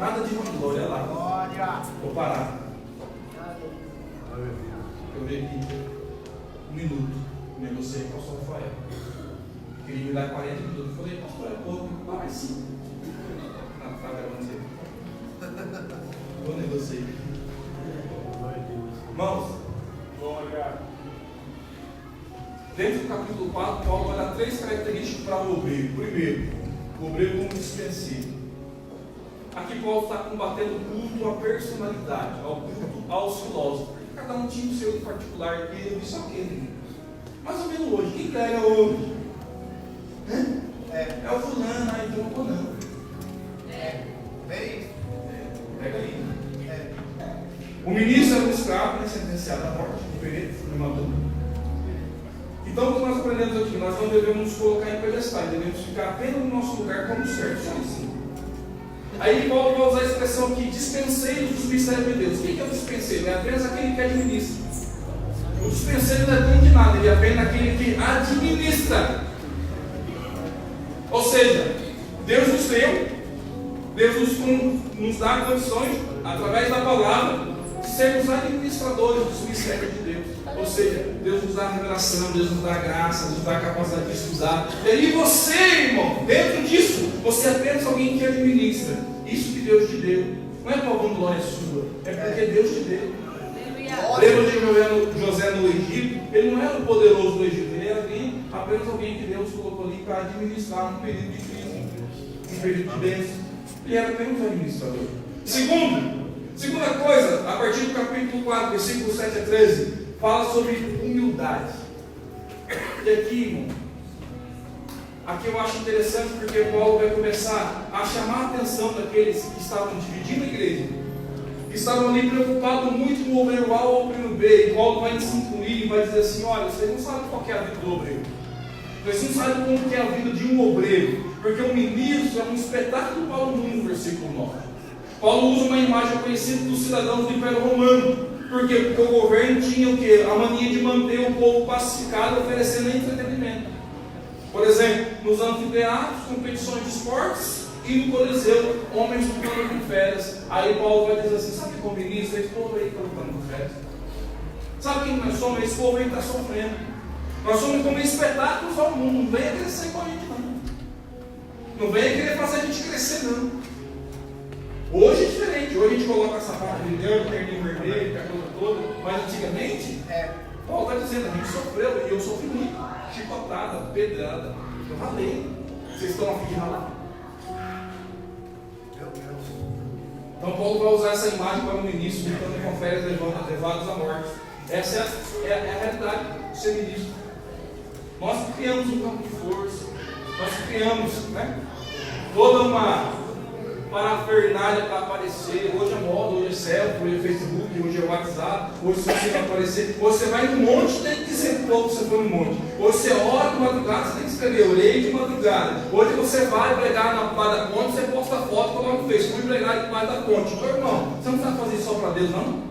A: Nada de vanglória lá. Vou parar. Eu vi aqui 1 minuto. Negociei com o pastor Rafael. Queria me dar 40 minutos. Eu falei: pastor, é pouco, dá mais 5. Não, tá gravando. Eu negociei. Irmãos, dentro do capítulo 4, Paulo vai dar 3 características para o obreiro. Primeiro, o obreiro como dispensível. Aqui Paulo está combatendo o culto à personalidade, ao culto aos filósofos. Cada um tinha o seu particular, eu disse aquele. Mais ou menos hoje, quem prega hoje? É o fulano, então eu vou não. Pega aí. O ministro era um escravo, sentenciado à morte, o perito, formador. Que Então, o que nós aprendemos aqui? Nós não devemos nos colocar em pedestais, devemos ficar apenas no nosso lugar como servo, só assim. Aí Paulo vai usar a expressão aqui, dispenseiros dos mistérios de Deus. O que é o dispenseiro? É apenas aquele que administra. O dispenseiro não é dono de nada, ele é apenas aquele que administra. Ou seja, Deus nos deu, Deus nos dá condições, através da palavra, de sermos administradores dos mistérios de Deus. Ou seja, Deus nos dá a revelação, Deus nos dá a graça, Deus nos dá a capacidade de estudar. E aí você, irmão, dentro disso, você é apenas alguém que administra. Isso que Deus te deu. Não é para vanglória sua, é porque Deus te deu. Lembra de José no Egito? Ele não era o poderoso do Egito, ele era apenas alguém que Deus colocou ali para administrar um período de crise, um período de bênção. Ele era apenas um administrador. Segunda coisa, a partir do capítulo 4, versículo 7 a 13, fala sobre humildade. E aqui, irmão, aqui eu acho interessante porque Paulo vai começar a chamar a atenção daqueles que estavam dividindo a igreja, que estavam ali preocupados muito com o obreiro A ou o obreiro B. E Paulo vai se incluir e vai dizer assim: olha, vocês não sabem qual é a vida do obreiro, vocês não sabem como que é a vida de um obreiro, porque o ministro é um espetáculo para o mundo, versículo 9. Paulo usa uma imagem conhecida dos cidadãos do Império Romano, porque o governo tinha o quê? A mania de manter o povo pacificado, oferecendo entretenimento. Por exemplo, nos anfiteatros, competições de esportes, e no Coliseu, homens lutando com feras. Aí Paulo vai dizer assim: sabe que com ministro, esse povo aí está lutando com feras? Sabe quem nós somos? Esse povo aí está sofrendo. Nós somos como espetáculos ao mundo. Não venha crescer com a gente, não. Não venha querer fazer a gente crescer, não. Hoje é diferente. Hoje a gente coloca sapato de leão, terninho vermelho, a coisa toda. Mas antigamente, Paulo está dizendo, a gente sofreu, e eu sofri muito. Chicotada, pedrada. Eu ralei. Vocês estão aqui de ralar? Então Paulo vai usar essa imagem para o ministro, lutando com férias, levados à morte. Essa é a realidade do ser ministro. Nós criamos um campo de força, nós criamos, toda uma parafernália para aparecer. Hoje é moda, hoje é selfie, hoje é Facebook, hoje é WhatsApp. Hoje se você vai aparecer, hoje você vai no monte, tem que dizer pouco você foi no monte. Hoje você ora de madrugada, você tem que escrever orei de madrugada. Hoje você vai pregar na base da ponte, você posta foto, coloca no Facebook, pregar debaixo da ponte. Meu irmão, você não precisa fazer isso só para Deus, não?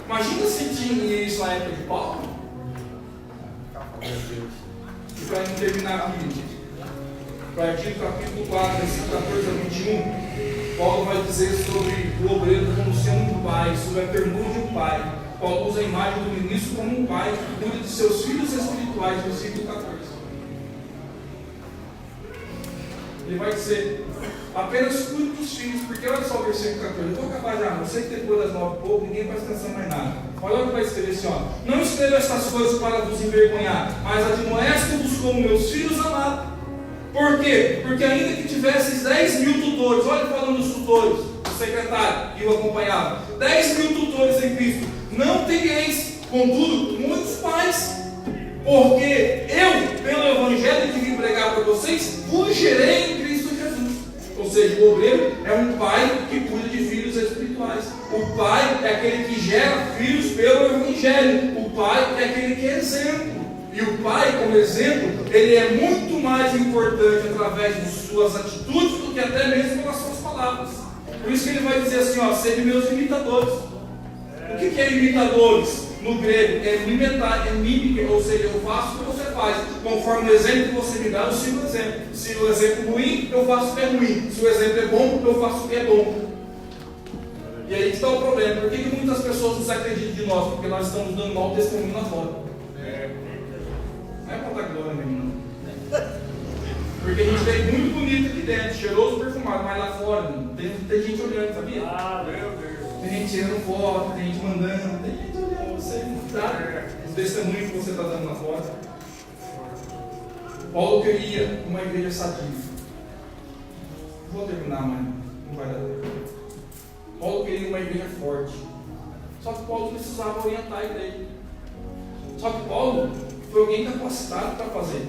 A: Imagina se tinha isso na época de Paulo. E para não terminar aqui, a partir do capítulo 4, versículo 14 a 21, Paulo vai dizer sobre o obreiro como sendo um pai, sobre a ternura de um pai. Paulo usa a imagem do ministro como um pai que cuida de seus filhos espirituais, versículo 14. Ele vai dizer: apenas cuide dos filhos, porque olha só o versículo 14. Eu estou capaz já, não sei que depois das 9 e pouco, ninguém presta atenção mais nada. Olha o que vai escrever assim: ó, não escrevo estas coisas para vos envergonhar, mas admoesto-vos como meus filhos amados. Por quê? Porque ainda que tivesseis 10.000 tutores, olha falando dos tutores, o secretário que o acompanhava, 10.000 tutores em Cristo, não teríeis, contudo, muitos pais, porque eu, pelo Evangelho que vim pregar para vocês, vos gerei em Cristo Jesus. Ou seja, o obreiro é um pai que cuida de filhos espirituais. O pai é aquele que gera filhos pelo Evangelho. O pai é aquele que é exemplo. E o pai, como exemplo, ele é muito mais importante através de suas atitudes do que até mesmo pelas suas palavras. Por isso que ele vai dizer assim: ó, sede meus imitadores. O que é imitadores? No grego é imitar, é mímica, ou seja, eu faço o que você faz, conforme o exemplo que você me dá, eu sigo o exemplo. Se o exemplo é ruim, eu faço o que é ruim. Se o exemplo é bom, eu faço o que é bom. E aí está o problema. Por que muitas pessoas não acreditam de nós? Porque nós estamos dando mau testemunho lá fora. Não é para dar glória mesmo, não. Porque a gente veio muito bonito aqui dentro, cheiroso, perfumado, mas lá fora tem gente olhando, sabia?
B: Meu Deus.
A: Tem gente tirando foto, tem gente mandando, tem gente olhando você, tá? Os testemunhos que você está dando lá fora. Paulo queria uma igreja sadia. Vou terminar, mas não vai dar tempo. Paulo queria uma igreja forte. Só que Paulo precisava orientar a igreja. Só que Paulo foi alguém capacitado para fazer.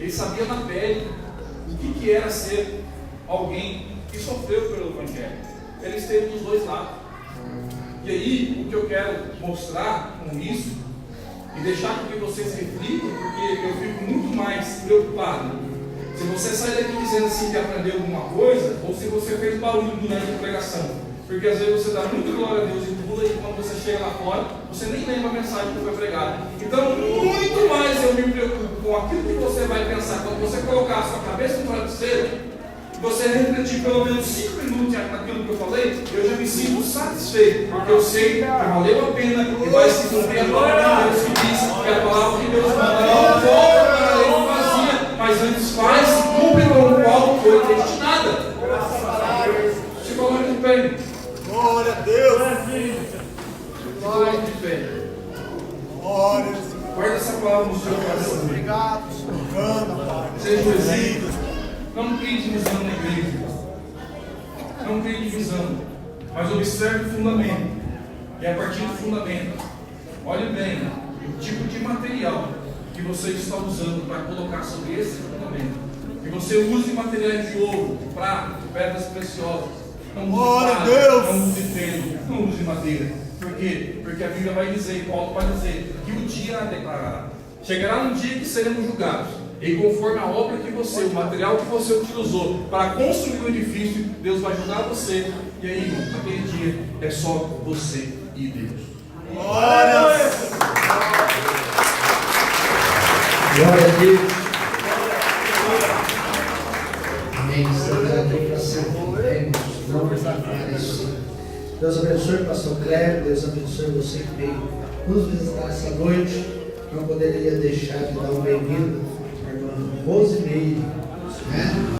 A: Ele sabia na pele o que era ser alguém que sofreu pelo Evangelho. Ele esteve dos dois lados. E aí, o que eu quero mostrar com isso, e deixar com que vocês reflitam, porque eu fico muito mais preocupado se você sair daqui dizendo assim que aprendeu alguma coisa, ou se você fez barulho durante a pregação. Porque às vezes você dá muita glória a Deus e pula, e quando você chega lá fora, você nem lembra a mensagem que foi pregada. Então, muito mais eu me preocupo com aquilo que você vai pensar quando você colocar a sua cabeça no travesseiro. Você refletir pelo menos 5 minutos naquilo que eu falei, eu já me sinto satisfeito, porque eu sei que valeu a pena e vai se cumprir a palavra de Deus que diz que a palavra de Deus manda não volta para a lei vazia, mas antes faz e cumpre com o qual foi destinada. Se coloque de pé.
B: Glória a Deus.
A: Se coloque de pé.
B: Glória a Deus.
A: Guarda essa palavra no seu coração.
B: Obrigado, Senhor. Pai.
A: Seja um exemplo. Não crie divisão na igreja. Não crie divisão. Mas observe o fundamento. E a partir do fundamento, olhe bem o tipo de material que você está usando para colocar sobre esse fundamento. Que você use materiais de ouro, de prata, de pedras preciosas. Não use prata, não use pedro, não use madeira. Por quê? Porque a Bíblia vai dizer, Paulo vai dizer, que o dia declarará. Chegará um dia que seremos julgados. E conforme a obra que você, o material que você utilizou para construir o edifício, Deus vai julgar você. E aí, irmão, naquele dia é só você e Deus.
B: Glória a Deus.
C: Glória a Deus. Amém. Estamos aqui para servirmos. Não nos aparecer. Deus abençoe o pastor Cléber. Deus abençoe você que veio nos visitar essa noite. Não poderia deixar de dar um bem-vindo à irmã Rosimeire, né?